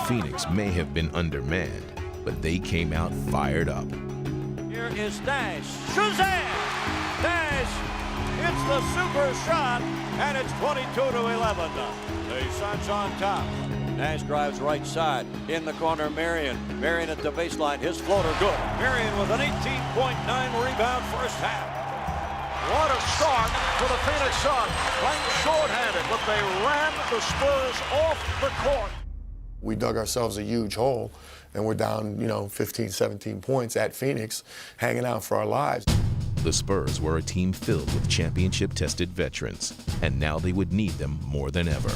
Phoenix may have been undermanned, but they came out fired up. Here is Nash. Shazam! Nash hits the super shot, and it's 22-11. The Suns on top. Nash drives right side. In the corner, Marion. Marion at the baseline. His floater good. Marion with an 18.9 rebound first half. What a start for the Phoenix Suns. Playing shorthanded, but they ran the Spurs off the court. We dug ourselves a huge hole, and we're down, 15, 17 points at Phoenix, hanging out for our lives. The Spurs were a team filled with championship-tested veterans, and now they would need them more than ever.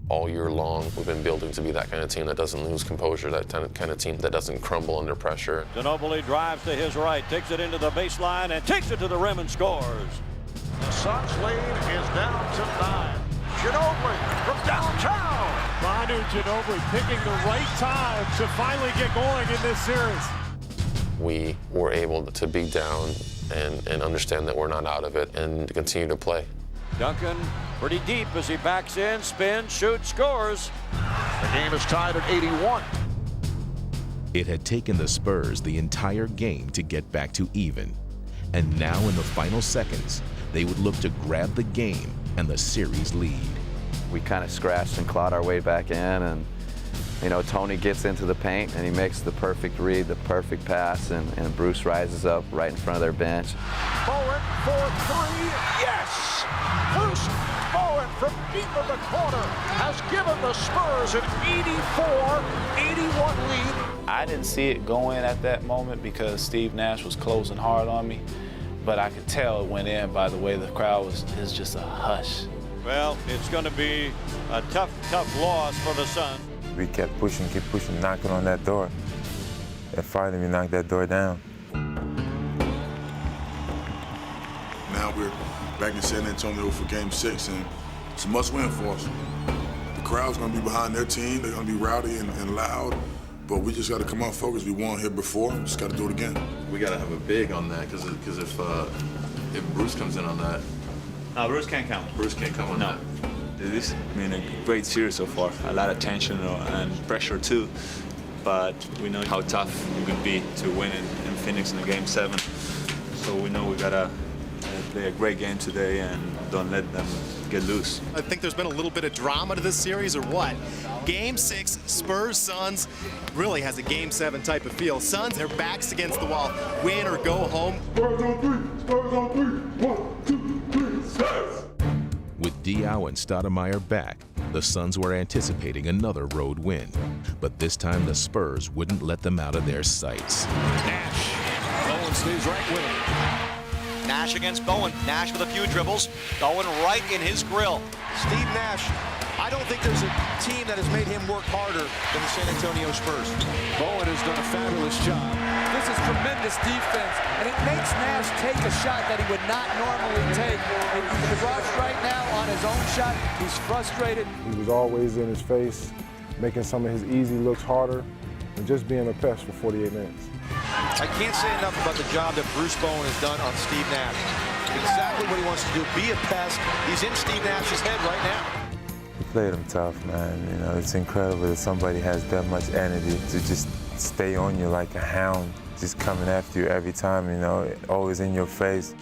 All year long, we've been building to be that kind of team that doesn't lose composure, that kind of team that doesn't crumble under pressure. Ginobili drives to his right, takes it into the baseline, and takes it to the rim and scores. The Suns lead is down to 9. Ginobili from downtown. Manu Ginobili picking the right time to finally get going in this series. We were able to be down and understand that we're not out of it and to continue to play. Duncan pretty deep as he backs in, spins, shoots, scores. The game is tied at 81. It had taken the Spurs the entire game to get back to even. And now in the final seconds, they would look to grab the game and the series lead. We kind of scratched and clawed our way back in, and Tony gets into the paint and he makes the perfect read, the perfect pass, and Bruce rises up right in front of their bench. Bowen for three, yes! Bruce Bowen from deep in the corner has given the Spurs an 84-81 lead. I didn't see it go in at that moment because Steve Nash was closing hard on me, but I could tell it went in by the way the crowd was just a hush. Well, it's going to be a tough loss for the Suns. We kept pushing, knocking on that door. And finally, we knocked that door down. Now we're back in San Antonio for Game 6, and it's a must-win for us. The crowd's going to be behind their team. They're going to be rowdy and loud, but we just got to come out focused. We won here before. Just got to do it again. We got to have a big on that because if Bruce comes in on that. No, Bruce can't come. Bruce can't come on that. This has been a great series so far. A lot of tension and pressure too, but we know how tough it can be to win in Phoenix in the Game 7. So we know we gotta play a great game today and don't let them get loose. I think there's been a little bit of drama to this series, or what? Game 6, Spurs Suns really has a Game 7 type of feel. Suns, their backs against the wall, win or go home. Spurs on 3, Spurs on 3, 1, 2, 3, Spurs! With Diaw and Stoudemire back, the Suns were anticipating another road win. But this time the Spurs wouldn't let them out of their sights. Nash. Bowen stays right with him. Nash against Bowen. Nash with a few dribbles. Bowen right in his grill. Steve Nash, I don't think there's a team that has made him work harder than the San Antonio Spurs. Bowen has done a fabulous job. This is tremendous defense, and it makes Nash take a shot that he would not normally take. He's rushed right now on his own shot. He's frustrated. He was always in his face, making some of his easy looks harder, and just being a pest for 48 minutes. I can't say enough about the job that Bruce Bowen has done on Steve Nash. Exactly what he wants to do, be a pest. He's in Steve Nash's head right now. We played him tough, man. It's incredible that somebody has that much energy to just stay on you like a hound, just coming after you every time, always in your face.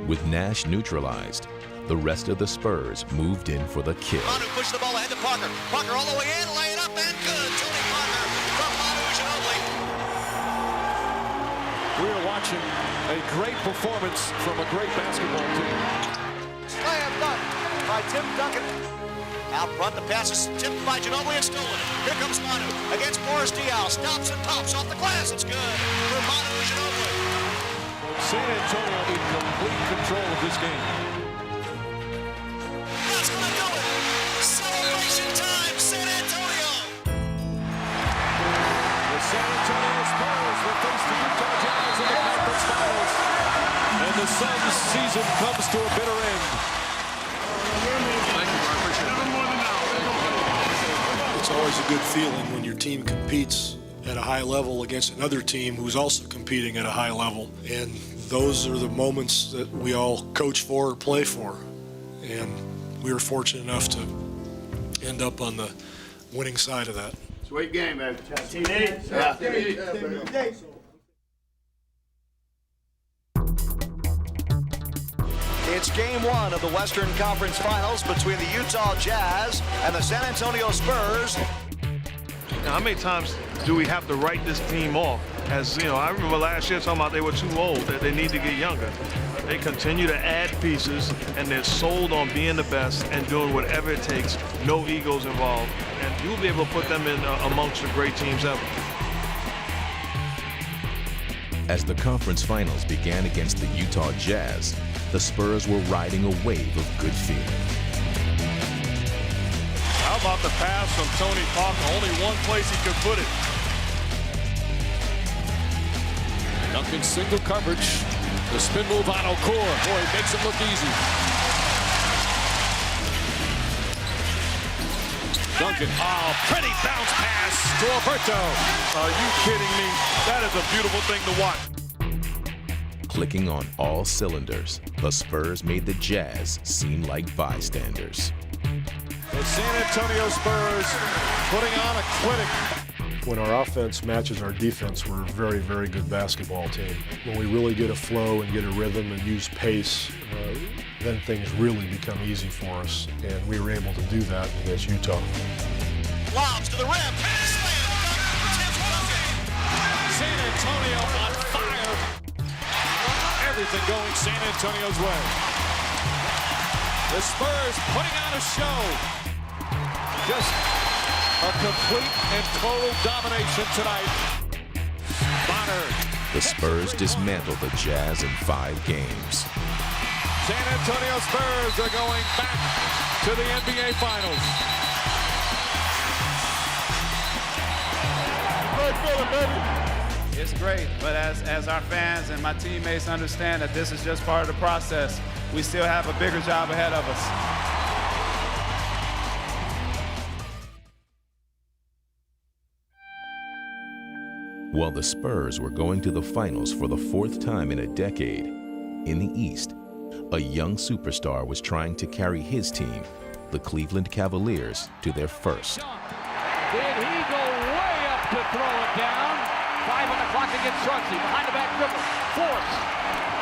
With Nash neutralized, the rest of the Spurs moved in for the kill. Manu pushed the ball ahead to Parker. Parker all the way in, lay it up and good. Tony Parker from Manu Ginobili. We are watching a great performance from a great basketball team. Slam dunk by Tim Duncan. Out front, the pass is tipped by Ginobili and stolen. Here comes Manu against Boris Diaw. Stops and pops off the glass. It's good for Manu Ginobili. San Antonio in complete control of this game. That's going to do it. Celebration time, San Antonio. The San Antonio Spurs will face the Utah Jazz in the conference finals. And the Suns' season comes to a bitter end. It's always a good feeling when your team competes at a high level against another team who's also competing at a high level. And those are the moments that we all coach for or play for. And we were fortunate enough to end up on the winning side of that. Sweet game, man. It's game one of the Western Conference Finals between the Utah Jazz and the San Antonio Spurs. Now, how many times do we have to write this team off? As you know, I remember last year talking about they were too old, that they need to get younger. They continue to add pieces, and they're sold on being the best and doing whatever it takes, no egos involved. And you'll be able to put them in amongst the great teams ever. As the conference finals began against the Utah Jazz, the Spurs were riding a wave of good feeling. How about the pass from Tony Parker? Only one place he could put it. Duncan single coverage. The spin move on Okor. Boy, it makes it look easy. Duncan. Oh, pretty bounce pass to Alberto. Are you kidding me? That is a beautiful thing to watch. Clicking on all cylinders, the Spurs made the Jazz seem like bystanders. The San Antonio Spurs putting on a clinic. When our offense matches our defense, we're a very, very good basketball team. When we really get a flow and get a rhythm and use pace, then things really become easy for us. And we were able to do that against Utah. Lobs to the rim. San Antonio on fire. Everything going San Antonio's way. The Spurs putting on a show. Just a complete and total domination tonight. Bonner. The Spurs dismantled the Jazz in 5 games. San Antonio Spurs are going back to the NBA Finals. Great feeling, baby. It's great, but as our fans and my teammates understand that this is just part of the process, we still have a bigger job ahead of us. While the Spurs were going to the finals for the 4th time in a decade, in the East, a young superstar was trying to carry his team, the Cleveland Cavaliers, to their first. Did he go way up to throw it down? 5 on the clock against Chauncey. Behind the back dribble. Force.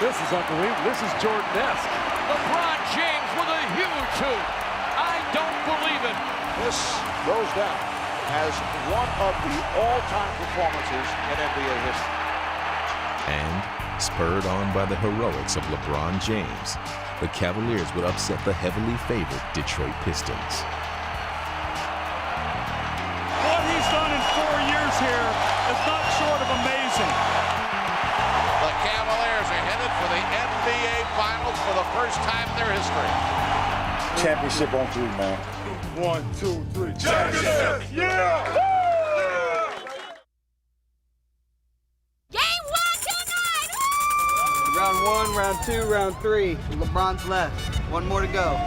This is unbelievable. This is Jordan-esque. LeBron James with a huge hoop. I don't believe it. This goes down as one of the all-time performances in NBA history. And, spurred on by the heroics of LeBron James, the Cavaliers would upset the heavily favored Detroit Pistons. What he's done in 4 years here is not short of amazing. The Cavaliers are headed for the NBA Finals for the first time in their history. Championship on 3, man. 1, 2, 3. Championship! Yeah! Game 1 tonight! Woo! Round 1, round 2, round 3. LeBron's left. 1 more to go.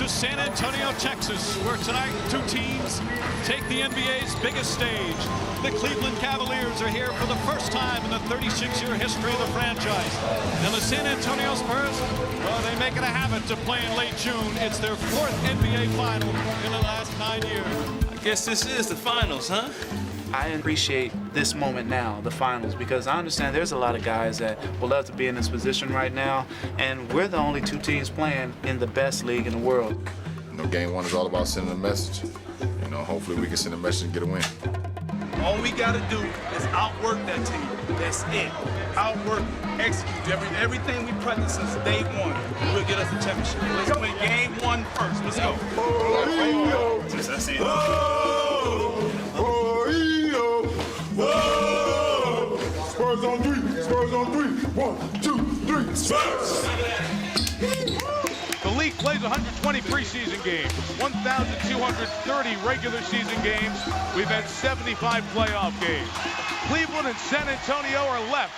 San Antonio, Texas, where tonight 2 teams take the NBA's biggest stage. The Cleveland Cavaliers are here for the first time in the 36-year history of the franchise. And the San Antonio Spurs, well, they make it a habit to play in late June. It's their 4th NBA final in the last 9 years. I guess this is the finals, huh? I appreciate this moment now, the finals, because I understand there's a lot of guys that would love to be in this position right now, and we're the only 2 teams playing in the best league in the world. You know, game 1 is all about sending a message. You know, hopefully we can send a message and get a win. All we got to do is outwork that team. That's it. Outwork, execute. Everything we practiced since day 1 will get us the championship. Let's win game 1 first. Let's go. That's it. Whoa! Spurs on 3. Spurs on 3. 1, 2, 3. Spurs! The league plays 120 preseason games, 1,230 regular season games. We've had 75 playoff games. Cleveland and San Antonio are left.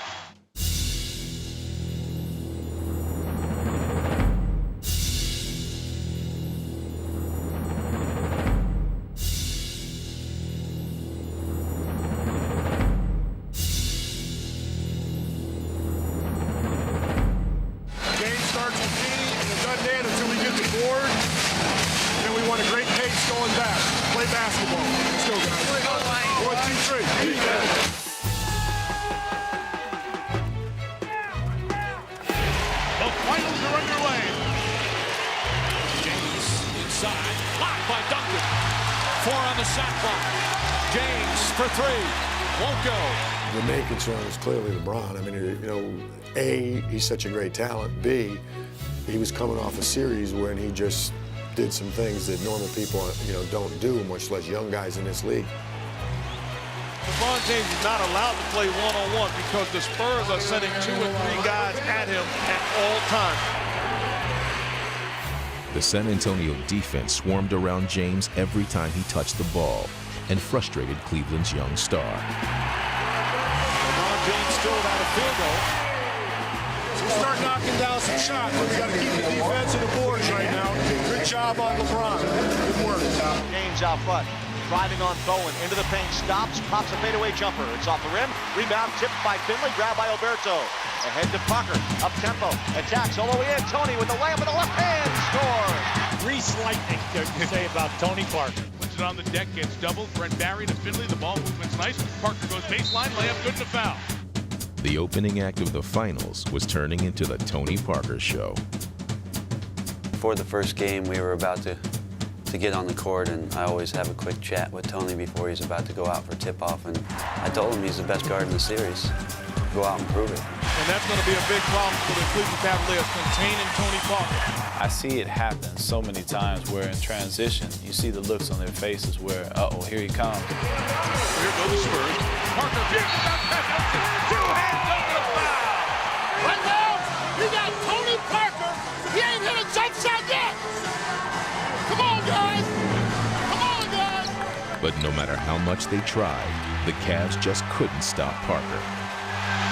by Duncan. 4 on the shot clock. James for 3. Won't go. The main concern is clearly LeBron. I mean, you know, A, he's such a great talent. B, he was coming off a series when he just did some things that normal people, you know, don't do, much less young guys in this league. LeBron James is not allowed to play one-on-one because the Spurs are sending 2 or 3 guys at him at all times. The San Antonio defense swarmed around James every time he touched the ball and frustrated Cleveland's young star. LeBron James still without a field goal. So start knocking down some shots. We got to keep the defense on the boards right now. Good job on LeBron. Good work. James out front. Driving on Bowen into the paint, stops, pops a fadeaway jumper. It's off the rim, rebound tipped by Finley, grabbed by Alberto. Ahead to Parker, up tempo, attacks all the way in. Tony with the layup with the left hand, scores. Grease lightning, to say about Tony Parker. Puts it on the deck, gets doubled. Brent Barry to Finley, the ball movement's nice. Parker goes baseline, layup good to foul. The opening act of the finals was turning into the Tony Parker show. Before the first game, we were about to get on the court, and I always have a quick chat with Tony before he's about to go out for tip-off, and I told him he's the best guard in the series. Go out and prove it. And that's going to be a big problem for the Cleveland Cavaliers, containing Tony Parker. I see it happen so many times where in transition, you see the looks on their faces where, uh-oh, here he comes. Here go the Spurs. Parker, two-hand dunk and a foul. Right now, you got Tony Parker. He ain't hit a jump shot yet. Come on, guys. Come on, guys. But no matter how much they tried, the Cavs just couldn't stop Parker.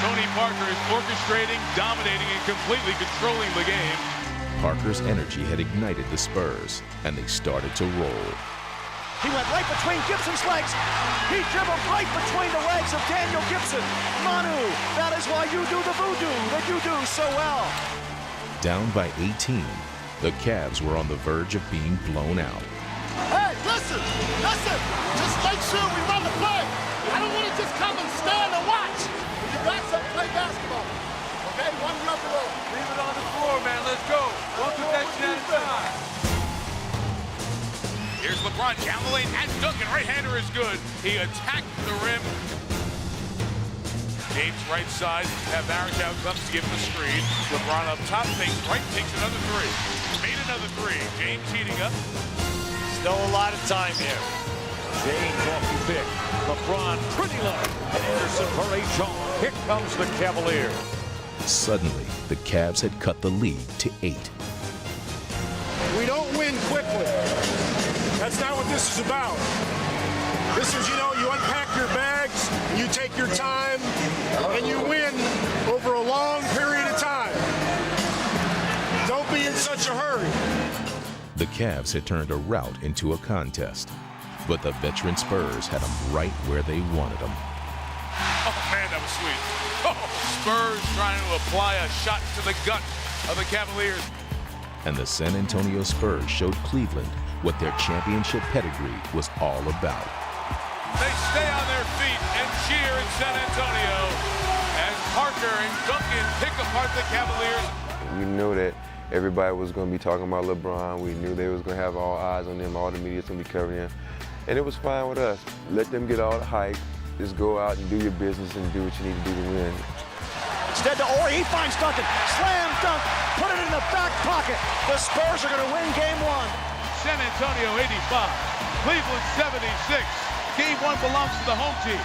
Tony Parker is orchestrating, dominating, and completely controlling the game. Parker's energy had ignited the Spurs, and they started to roll. He went right between Gibson's legs. He dribbled right between the legs of Daniel Gibson. Manu, that is why you do the voodoo that you do so well. Down by 18, the Cavs were on the verge of being blown out. Hey, listen. Just make sure we run the play. I don't want to just come and stand and watch. You got to play basketball. Okay, one rubber roll. Leave it on the floor, man. Let's go. One possession at a time. Here's LeBron down the lane, and Duncan, right-hander is good. He attacked the rim. James right side, Barringtown comes to give him the screen. LeBron up top, fakes right, takes another 3. Made another 3. James heating up. Still a lot of time here. James off the pick. LeBron pretty low. And Anderson for a jump. Here comes the Cavaliers. Suddenly, the Cavs had cut the lead to 8. We don't win quickly. That's not what this is about. This is, you know, you unpack your bags, you take your time, and you win over a long period of time. Don't be in such a hurry. The Cavs had turned a rout into a contest, but the veteran Spurs had them right where they wanted them. Oh, man, that was sweet. Oh, Spurs trying to apply a shot to the gut of the Cavaliers. And the San Antonio Spurs showed Cleveland what their championship pedigree was all about. They stay on their feet and cheer in San Antonio as Parker and Duncan pick apart the Cavaliers. We knew that everybody was going to be talking about LeBron. We knew they was going to have all eyes on them. All the media was going to be covering them. And it was fine with us. Let them get all the hype. Just go out and do your business and do what you need to do to win. Instead to Ori, he finds Duncan. Slam dunk, put it in the back pocket. The Spurs are going to win game 1. San Antonio 85, Cleveland 76. Game 1 belongs to the home team.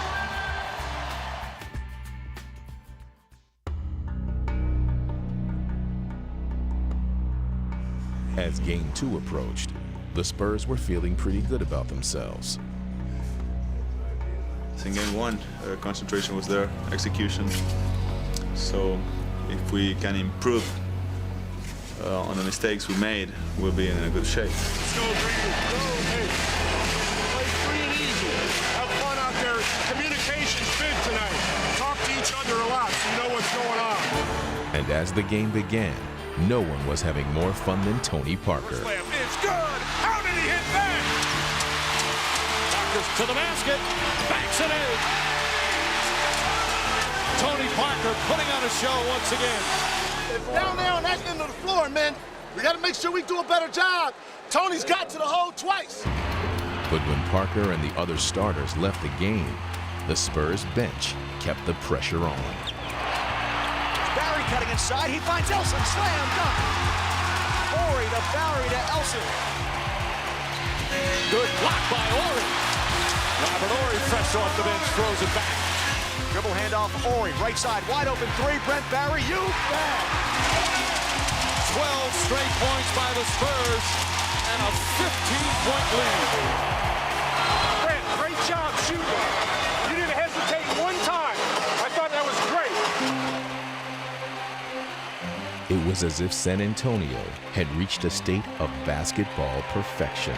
As Game 2 approached, the Spurs were feeling pretty good about themselves. In Game 1, concentration was there, execution. So if we can improve on the mistakes we made, we'll be in a good shape. Let's go, Green. Hey, play free and easy. Have fun out there. Communication's big tonight. Talk to each other a lot so you know what's going on. And as the game began, no one was having more fun than Tony Parker. Slam is good. How did he hit that? Parker's to the basket. Banks it in. Tony Parker putting on a show once again. Down there on that end of the floor, man, We got to make sure we do a better job. Tony's got to the hole twice. But when Parker and the other starters left the game, the Spurs bench kept the pressure on. Barry cutting inside. He finds Elson. Slam dunk. Ori to Barry to Elson. Good block by Ori. Robert Ori fresh off the bench, throws it back. Dribble handoff, Ori, right side, wide open three. Brent Barry, you bet. 12 straight points by the Spurs and a 15-point lead. Brent, great job shooting. You didn't hesitate one time. I thought that was great. It was as if San Antonio had reached a state of basketball perfection.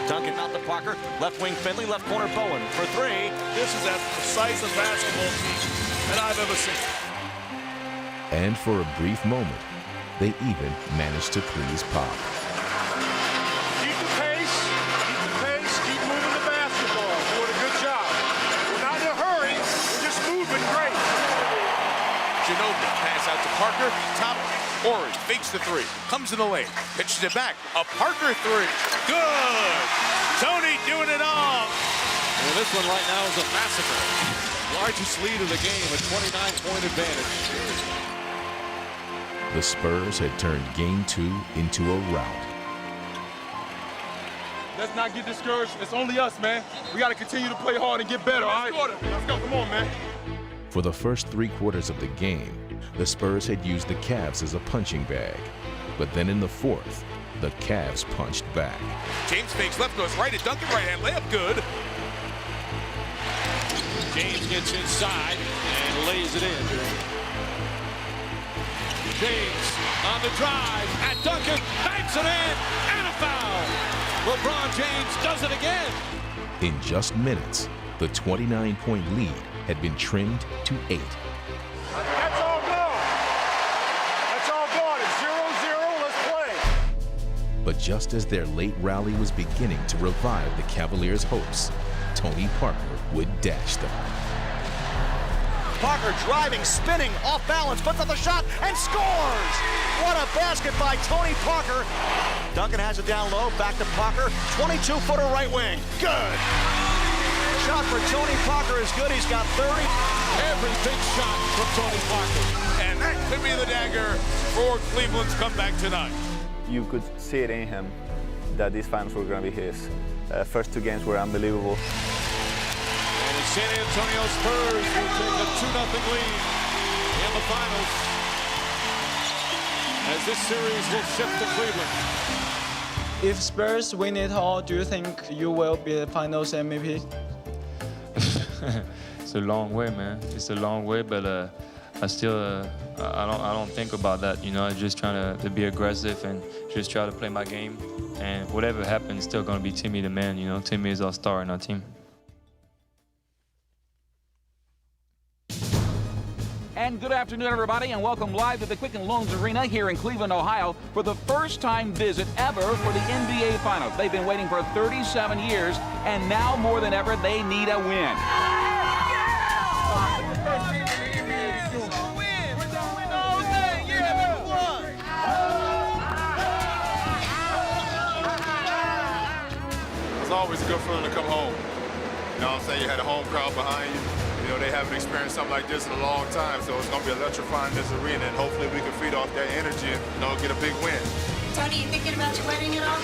Duncan out to Parker, left wing Finley, left corner Bowen for three. This is as precise a basketball team that I've ever seen. And for a brief moment, they even managed to please Pop. Keep the pace, keep moving the basketball. Doing a good job. We're not in a hurry, we're just moving great. Ginobili pass out to Parker, top. Ori fakes the three, comes in the lane, pitches it back, a Parker three. Good! Tony doing it all. And this one right now is a massacre. Largest lead of the game, a 29-point advantage. The Spurs had turned Game 2 into a rout. Let's not get discouraged. It's only us, man. We got to continue to play hard and get better, all right? Let's go, come on, man. For the first 3 quarters of the game, the Spurs had used the Cavs as a punching bag. But then in the fourth, the Cavs punched back. James fakes left, goes right at Duncan, right hand layup, good. James gets inside and lays it in. James on the drive at Duncan, banks it in, and a foul. LeBron James does it again. In just minutes, the 29-point lead had been trimmed to 8. That's all gone. That's all gone. It's 0-0. Let's play. But just as their late rally was beginning to revive the Cavaliers' hopes, Tony Parker would dash them. Parker driving, spinning, off balance, puts up the shot, and scores! What a basket by Tony Parker. Duncan has it down low, back to Parker, 22-footer right wing. Good! Shot for Tony Parker is good, he's got 30. Every big shot from Tony Parker. And that could be the dagger for Cleveland's comeback tonight. You could see it in him that these finals were going to be his. First 2 games were unbelievable. And the San Antonio Spurs will take a 2-0 lead in the finals as this series will shift to Cleveland. If Spurs win it all, do you think you will be the finals MVP? It's a long way, man. It's a long way, but I still I don't think about that. You know, I'm just trying to be aggressive and just try to play my game. And whatever happens, it's still gonna be Timmy the man. You know, Timmy is our star in our team. And good afternoon, everybody, and welcome live to the Quicken Loans Arena here in Cleveland, Ohio, for the first-time visit ever for the NBA Finals. They've been waiting for 37 years, and now more than ever, they need a win. It's always a good feeling to come home. You know what I'm saying? You had a home crowd behind you. You know, they haven't experienced something like this in a long time, so it's going to be electrifying this arena, and hopefully we can feed off that energy and, you know, get a big win. Tony, you thinking about your wedding at all?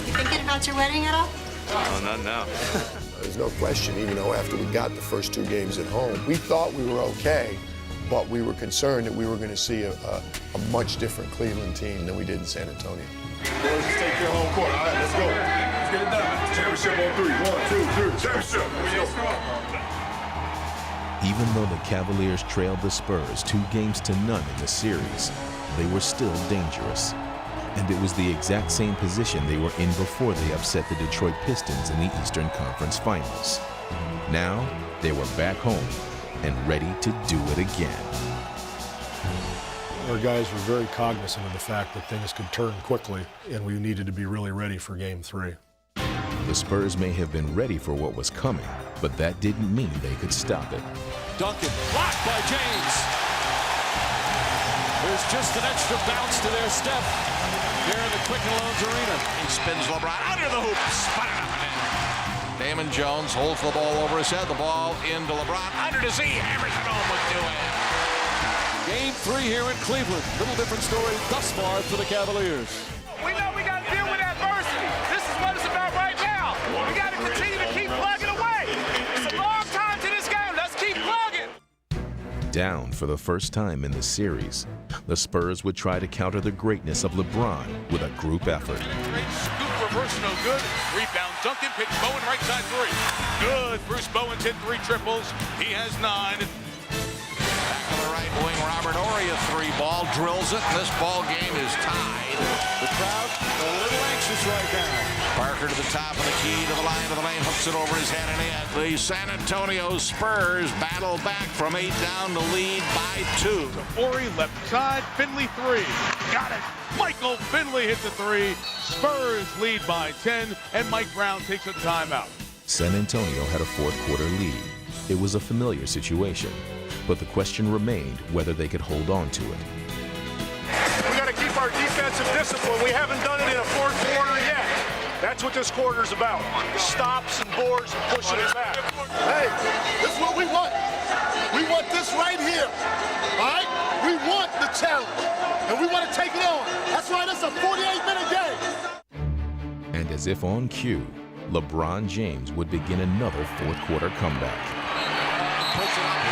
You thinking about your wedding at all? No, not now. There's no question, even though after we got the first 2 games at home, we thought we were okay, but we were concerned that we were going to see a much different Cleveland team than we did in San Antonio. Boys, just take your home court. All right, let's go. Let's get it done. Championship on 3. 1, 2, 3. Championship. Even though the Cavaliers trailed the Spurs 2 games to none in the series, they were still dangerous. And it was the exact same position they were in before they upset the Detroit Pistons in the Eastern Conference Finals. Now, they were back home and ready to do it again. Our guys were very cognizant of the fact that things could turn quickly, and we needed to be really ready for Game 3. The Spurs may have been ready for what was coming, but that didn't mean they could stop it. Duncan blocked by James. There's just an extra bounce to their step here in the Quicken Loans Arena. He spins LeBron under the hoop. Spun it up and in. Damon Jones holds the ball over his head. The ball into LeBron. Under to Z. Hammers it home with 2 in. Game 3 here in Cleveland. Little different story thus far for the Cavaliers. We know we got to deal with adversity. This is what it's about right now. We got to continue to keep plugging away. It's a long time to this game. Let's keep plugging. Down for the first time in the series, the Spurs would try to counter the greatness of LeBron with a group effort. Scoop reverse, no good. Rebound, Duncan, pitch, Bowen, right side 3. Good. Bruce Bowen's hit 3 triples. He has 9. Back to the right wing, Robert Horry, a 3 ball, drills it. This ball game is tied. The crowd a little anxious right now. Parker to the top of the key, to the line of the lane, hooks it over his head and in. The San Antonio Spurs battle back from 8 down to lead by 2. Horry left side, Finley 3. Got it. Michael Finley hits a 3. Spurs lead by 10, and Mike Brown takes a timeout. San Antonio had a fourth-quarter lead. It was a familiar situation, but the question remained whether they could hold on to it. We got to keep our defensive discipline. We haven't done it in a fourth quarter yet. That's what this quarter's about. Stops and boards and pushing it back. Hey, this is what we want. We want this right here. All right? We want the challenge. And we want to take it on. That's right, it's a 48-minute game. And as if on cue, LeBron James would begin another fourth-quarter comeback. Puts it up.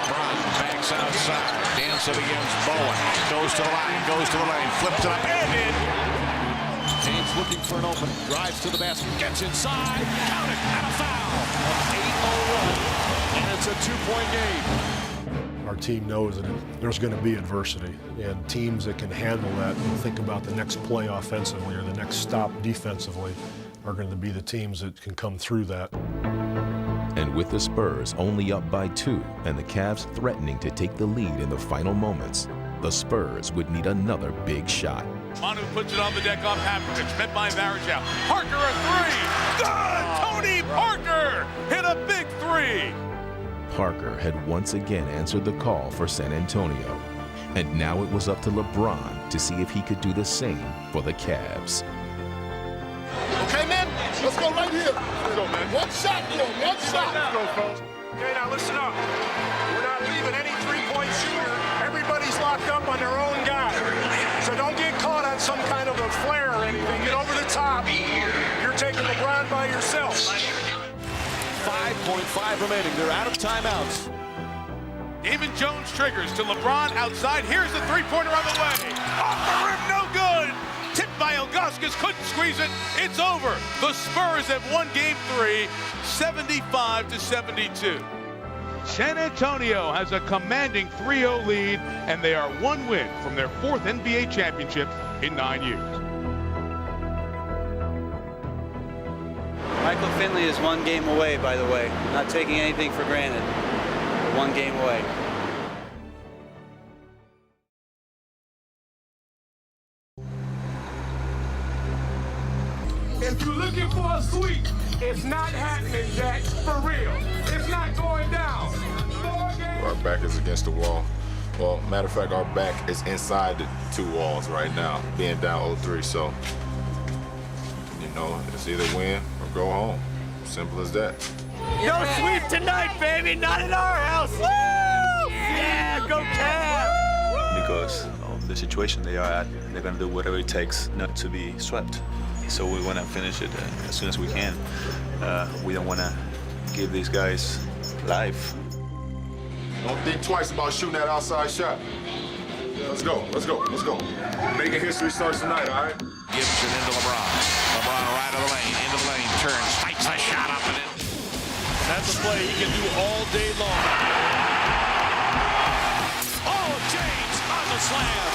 LeBron backs outside. Dance it against Bowen. Goes to the line, goes to the lane. Flips it up and in. James looking for an opening. Drives to the basket. Gets inside. Count it. And a foul. An 8-0 run. And it's a 2-point game. Our team knows that there's going to be adversity, and teams that can handle that and think about the next play offensively or the next stop defensively are going to be the teams that can come through that. And with the Spurs only up by 2 and the Cavs threatening to take the lead in the final moments, the Spurs would need another big shot. Manu puts it on the deck off Havlicek. Met by Varejao. Parker a 3. Good! Tony Parker hit a big 3. Parker had once again answered the call for San Antonio, and now it was up to LeBron to see if he could do the same for the Cavs. Okay, man? Let's go right here. Let's go, man. One shot, bro. One shot. Let's go, folks. Okay, now listen up. We're not leaving any three-point shooter. Everybody's locked up on their own guy. So don't get caught on some kind of a flare or anything. Get over the top. You're taking LeBron by yourself. 5.5 remaining. They're out of timeouts. Damon Jones triggers to LeBron outside. Here's the 3-pointer on the way. Off the rim, no good. Tipped by Ilgauskas, couldn't squeeze it. It's over. The Spurs have won Game 3, 75-72. San Antonio has a commanding 3-0 lead, and they are 1 win from their 4th NBA championship in 9 years. Michael Finley is 1 game away, by the way. Not taking anything for granted. 1 game away. If you're looking for a sweep, it's not happening, Jack. For real. It's not going down. Our back is against the wall. Well, matter of fact, our back is inside the 2 walls right now, being down 0-3. So, you know, it's either win or go home. Simple as that. No sweep tonight, baby. Not in our house. Woo! Yeah, go Cavs! Because of the situation they are at, they're going to do whatever it takes not to be swept. So we want to finish it as soon as we can. We don't want to give these guys life. Don't think twice about shooting that outside shot. Let's go, let's go, let's go. Making history starts tonight, all right? Gives it into LeBron. LeBron right of the lane, into the lane, turns, spikes the shot up and in. That's a play he can do all day long. Oh, James on the slam.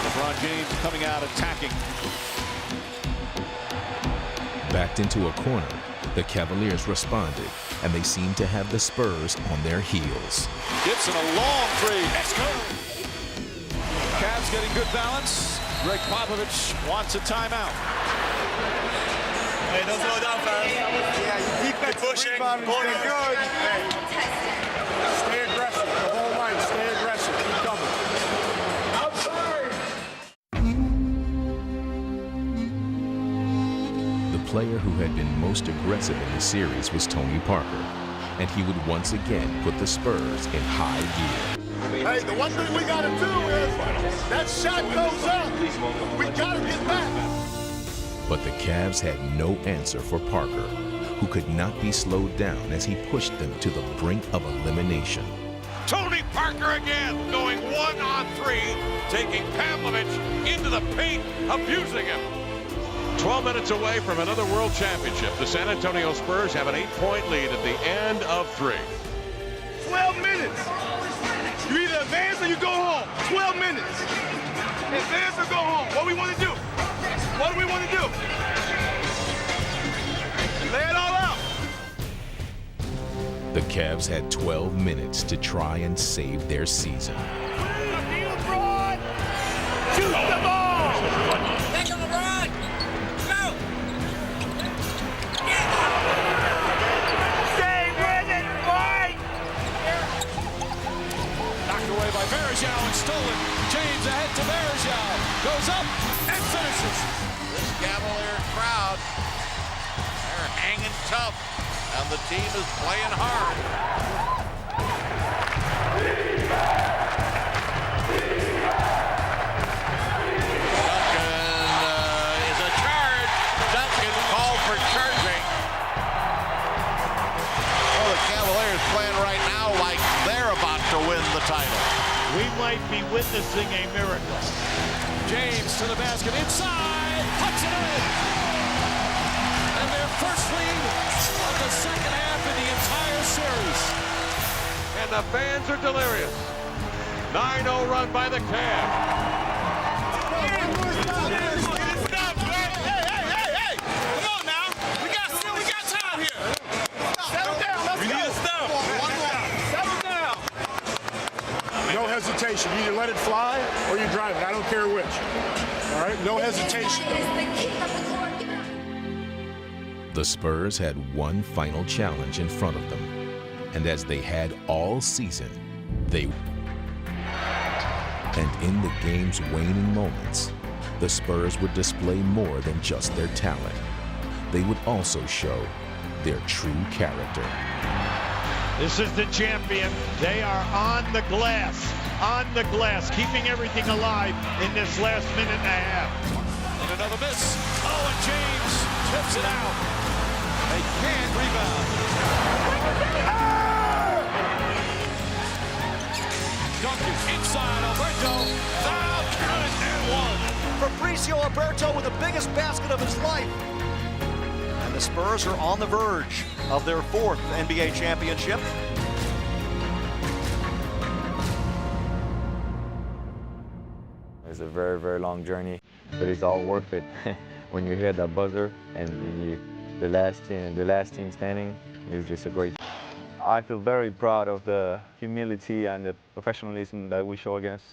LeBron James coming out attacking. Backed into a corner, the Cavaliers responded, and they seemed to have the Spurs on their heels. Gibson, a long 3. Let's go. Cavs getting good balance. Greg Popovich wants a timeout. Hey, don't slow down, fast. Yeah, defense pushing, going good. Hey. Stay aggressive. The whole line, stay aggressive. Keep going. player who had been most aggressive in the series was Tony Parker, and he would once again put the Spurs in high gear. Hey, the one thing we got to do is that shot goes up. We got to get back. But the Cavs had no answer for Parker, who could not be slowed down as he pushed them to the brink of elimination. Tony Parker again, going 1-on-3, taking Pavlovich into the paint, abusing him. 12 minutes away from another world championship. The San Antonio Spurs have an 8-point lead at the end of 3. 12 minutes. You either advance or you go home. 12 minutes. Advance or go home. What we want to do? What do we want to do? Lay it all out. The Cavs had 12 minutes to try and save their season. LeBron! Shoot the ball! Take him, LeBron! Go! Stay with it, boy! Knocked away by Varejao and stolen. James ahead to Varejao. Goes up and finishes. This Cavalier crowd, they're hanging tough, and the team is playing hard. Duncan is a charge. Duncan called for charging. Oh, the Cavaliers playing right now like they're about to win the title. We might be witnessing a miracle. James to the basket inside, puts it in. And their first lead of the second half in the entire series. And the fans are delirious. 9-0 run by the Cavs. Hey! Come on now. We got time here. Settle down. Let's go. Settle down. No hesitation. You either let it fly or you drive it. I don't care which. All right? No hesitation. The Spurs had one final challenge in front of them, and as they had all season, and in the game's waning moments, the Spurs would display more than just their talent. They would also show their true character. This is the champion. They are on the glass, keeping everything alive in this last minute and a half. And another miss. Oh, and James tips it out. They can't rebound. Duncan inside, Alberto, foul, count it, and one. Fabricio Alberto with the biggest basket of his life. And the Spurs are on the verge of their 4th NBA championship. It's a very, very long journey, but it's all worth it. When you hear that buzzer and the last team standing, it's just a great. I feel very proud of the humility and the professionalism that we show against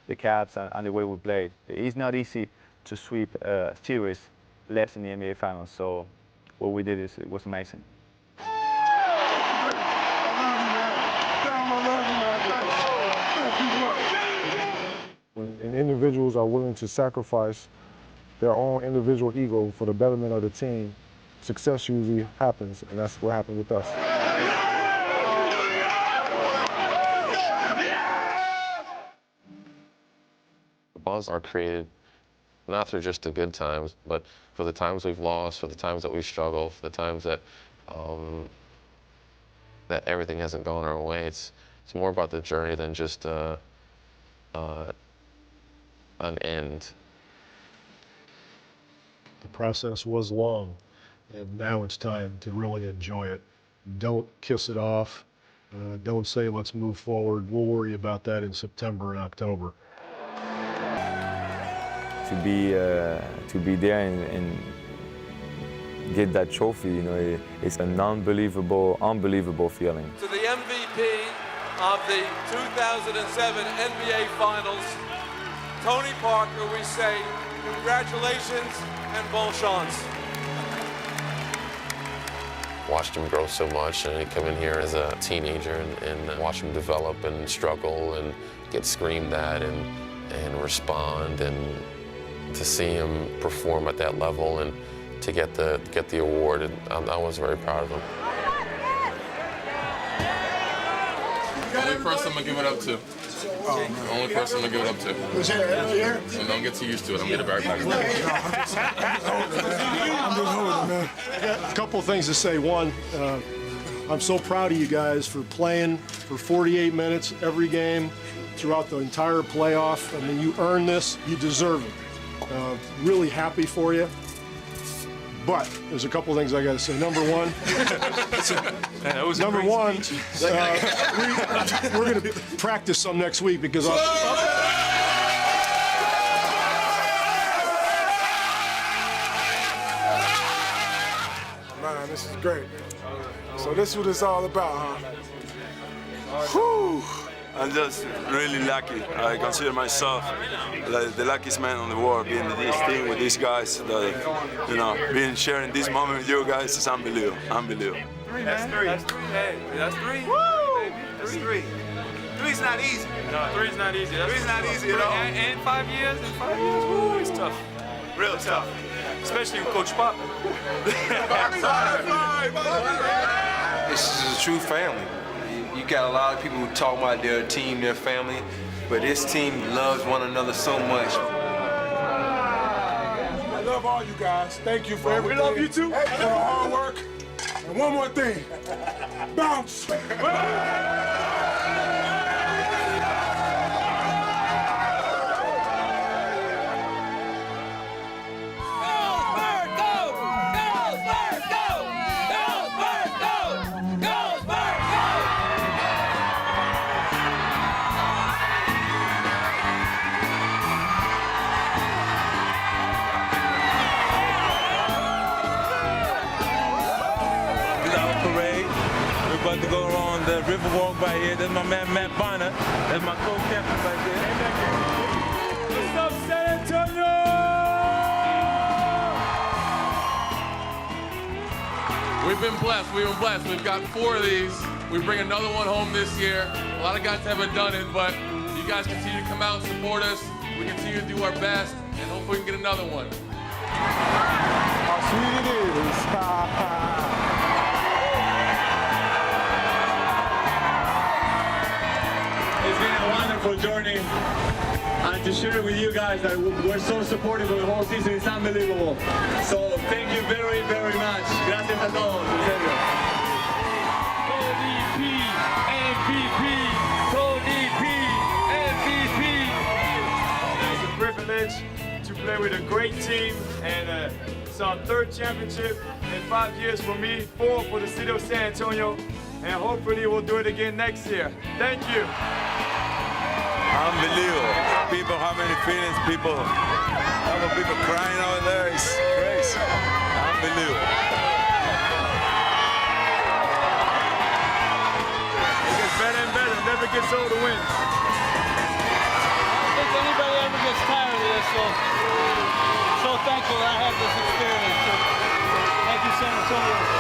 the Cavs and the way we played. It's not easy to sweep a series less in the NBA Finals, so what we did it was amazing. When individuals are willing to sacrifice their own individual ego for the betterment of the team, success usually happens, and that's what happened with us. The balls are created not through just the good times, but for the times we've lost, for the times that we've struggled, for the times that that everything hasn't gone our way. It's more about the journey than just an end. The process was long, and now it's time to really enjoy it. Don't kiss it off. Don't say, let's move forward. We'll worry about that in September and October. To be there and get that trophy, you know, it's an unbelievable feeling. To the MVP of the 2007 NBA Finals, Tony Parker, we say congratulations and bon chance. Watched him grow so much, and he come in here as a teenager and watch him develop and struggle and get screamed at and respond, and to see him perform at that level and to get the award, and I was very proud of him. The only person I'm gonna give it up to. The only person I'm gonna give it up to. Who's here? And don't get too used to it. I'm gonna get it back. I'm just holding, man. A couple of things to say. One, I'm so proud of you guys for playing for 48 minutes every game throughout the entire playoff. I mean, you earned this. You deserve it. Really happy for you. But there's a couple of things I got to say. Number one, we're going to practice some next week because Man, this is great. So this is what it's all about, huh? Whew. I'm just really lucky. I consider myself like the luckiest man on the world, being in this team with these guys. Being sharing this moment with you guys is unbelievable. Unbelievable. That's three. That's three. Hey, that's three. Woo! That's three. Three's not easy. No, three's not easy. Three's not easy at all. And 5 years. In 5 years, woo, it's tough. Real tough. Especially with Coach Pop. This is a true family. You got a lot of people who talk about their team, their family, but this team loves one another so much. I love all you guys. Thank you for everything. We love you too. For the hard work. And one more thing. Bounce. About to go on the river walk by here. That's my man Matt Bonner. That's my co-captain right there. What's up, San Antonio? We've been blessed. We've got 4 of these. We bring another one home this year. A lot of guys haven't done it, but you guys continue to come out and support us. We continue to do our best, and hopefully we can get another one. How sweet it is. It's been a wonderful journey, and to share with you guys that we're so supportive of the whole season, it's unbelievable. So thank you very, very much. Gracias a todos. En serio. It's a privilege to play with a great team, and it's our 3rd championship in 5 years for me, 4 for the city of San Antonio, and hopefully we'll do it again next year. Thank you. Unbelievable. People, how many feelings, people crying over there. It's crazy. Unbelievable. It gets better and better. Never gets old to win. I don't think anybody ever gets tired of this, so thankful that I had this experience. So, thank you, San Antonio.